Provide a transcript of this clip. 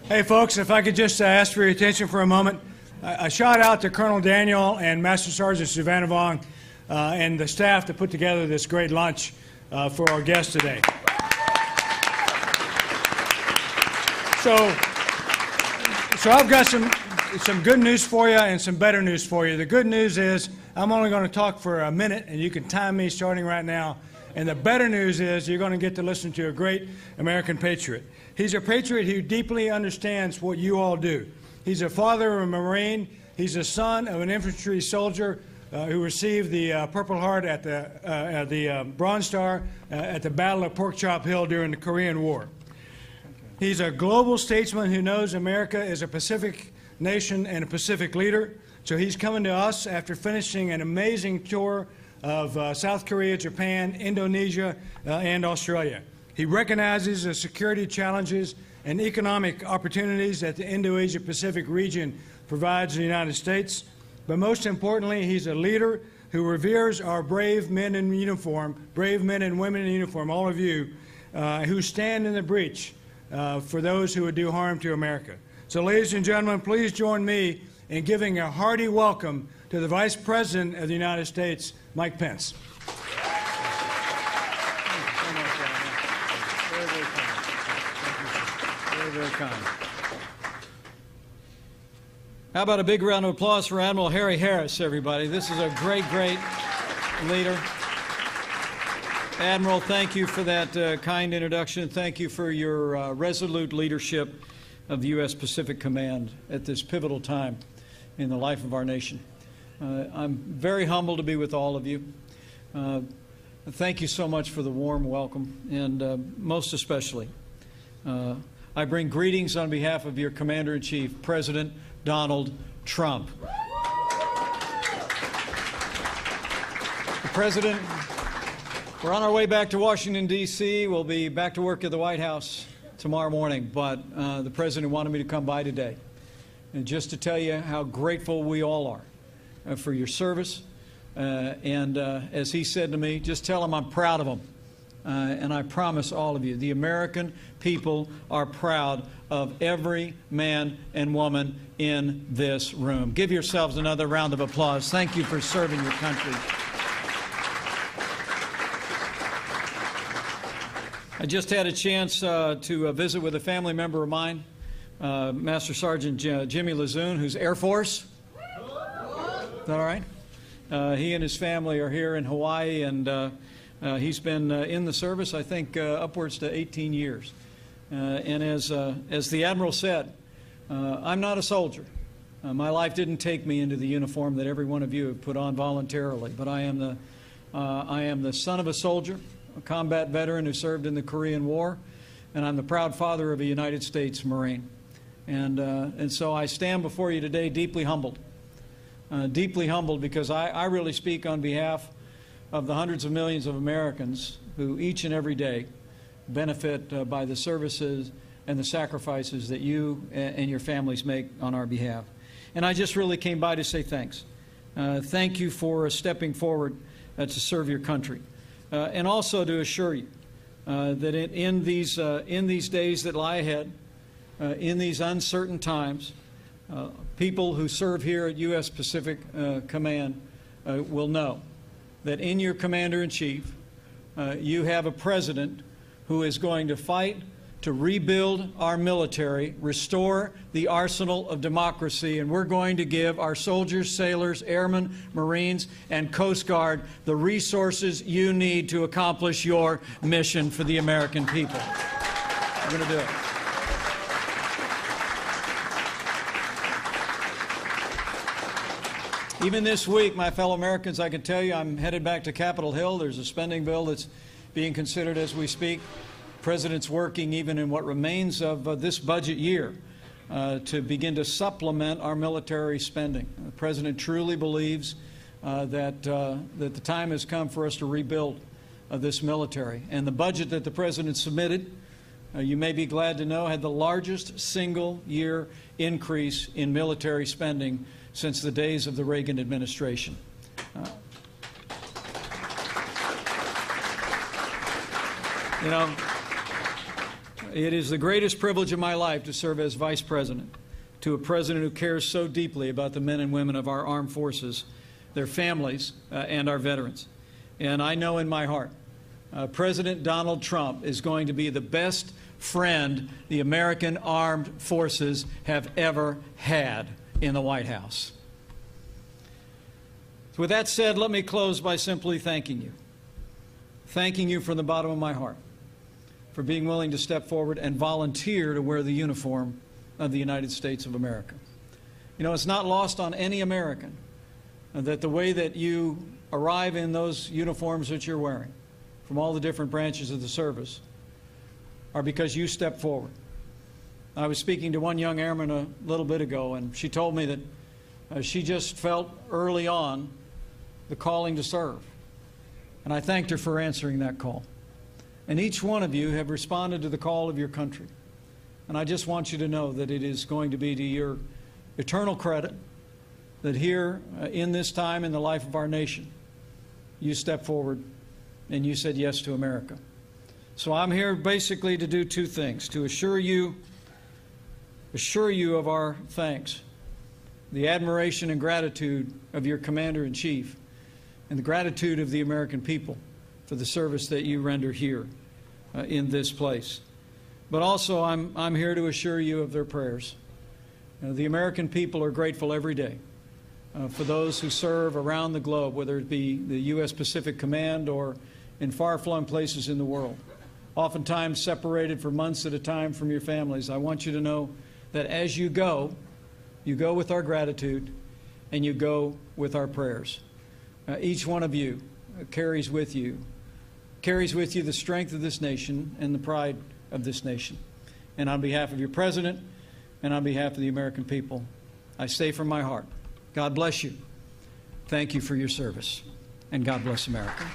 Hey, folks, if I could just ask for your attention for a moment. A shout out to Colonel Daniel and Master Sergeant Savannah Vong and the staff that put together this great lunch for our guests today. So I've got some good news for you and some better news for you. The good news is I'm only going to talk for a minute, and you can time me starting right now. And the better news is you're going to get to listen to a great American patriot. He's a patriot who deeply understands what you all do. He's a father of a Marine. He's a son of an infantry soldier who received the Purple Heart at the Bronze Star at the Battle of Pork Chop Hill during the Korean War. He's a global statesman who knows America is a Pacific nation and a Pacific leader. So he's coming to us after finishing an amazing tour of South Korea, Japan, Indonesia, and Australia. He recognizes the security challenges and economic opportunities that the Indo-Asia-Pacific region provides the United States. But most importantly, he's a leader who reveres our brave men in uniform, brave men and women in uniform, all of you, who stand in the breach for those who would do harm to America. So, ladies and gentlemen, please join me in giving a hearty welcome to the Vice President of the United States, Mike Pence. Very kind. How about a big round of applause for Admiral Harry Harris, everybody? This is a great, great leader. Admiral, thank you for that kind introduction. Thank you for your resolute leadership of the U.S. Pacific Command at this pivotal time in the life of our nation. I'm very humbled to be with all of you. Thank you so much for the warm welcome, and most especially, I bring greetings on behalf of your Commander-in-Chief, President Donald Trump. The President, we're on our way back to Washington, D.C. We'll be back to work at the White House tomorrow morning, but the President wanted me to come by today and just to tell you how grateful we all are for your service. And as he said to me, just tell him I'm proud of him. And I promise all of you, the American people are proud of every man and woman in this room. Give yourselves another round of applause. Thank you for serving your country. I just had a chance to visit with a family member of mine, Master Sergeant Jimmy Lazoon, who's Air Force. Is that all right? He and his family are here in Hawaii, and he's been in the service, I think, upwards to 18 years. And as the Admiral said, I'm not a soldier. My life didn't take me into the uniform that every one of you have put on voluntarily, but I am the son of a soldier, a combat veteran who served in the Korean War, and I'm the proud father of a United States Marine. And so I stand before you today deeply humbled because I really speak on behalf of the hundreds of millions of Americans who each and every day benefit by the services and the sacrifices that you and your families make on our behalf. And I just really came by to say thanks. Thank you for stepping forward to serve your country. And also to assure you that in these days that lie ahead, in these uncertain times, people who serve here at U.S. Pacific Command will know that in your Commander-in-Chief, you have a president who is going to fight to rebuild our military, restore the arsenal of democracy, and we're going to give our soldiers, sailors, airmen, Marines, and Coast Guard the resources you need to accomplish your mission for the American people. We're going to do it. Even this week, my fellow Americans, I can tell you I'm headed back to Capitol Hill. There's a spending bill that's being considered as we speak. The President's working even in what remains of this budget year to begin to supplement our military spending. The President truly believes that the time has come for us to rebuild this military. And the budget that the President submitted, you may be glad to know, had the largest single-year increase in military spending since the days of the Reagan administration. You know, It is the greatest privilege of my life to serve as Vice President to a President who cares so deeply about the men and women of our armed forces, their families, and our veterans. And I know in my heart, President Donald Trump is going to be the best friend the American armed forces have ever had in the White House. So with that said, let me close by simply thanking you. Thanking you from the bottom of my heart for being willing to step forward and volunteer to wear the uniform of the United States of America. You know, it's not lost on any American that the way that you arrive in those uniforms that you're wearing from all the different branches of the service are because you stepped forward. I was speaking to one young airman a little bit ago, and she told me that she just felt early on the calling to serve. And I thanked her for answering that call. And each one of you have responded to the call of your country. And I just want you to know that it is going to be to your eternal credit that here in this time in the life of our nation, you stepped forward and you said yes to America. So I'm here basically to do two things: to assure you of our thanks, the admiration and gratitude of your Commander-in-Chief, and the gratitude of the American people for the service that you render here in this place. But also I'm here to assure you of their prayers. The American people are grateful every day for those who serve around the globe, whether it be the U.S. Pacific Command or in far-flung places in the world, oftentimes separated for months at a time from your families. I want you to know that as you go with our gratitude and you go with our prayers. Each one of you carries with you the strength of this nation and the pride of this nation. And on behalf of your President and on behalf of the American people, I say from my heart, God bless you. Thank you for your service. And God bless America.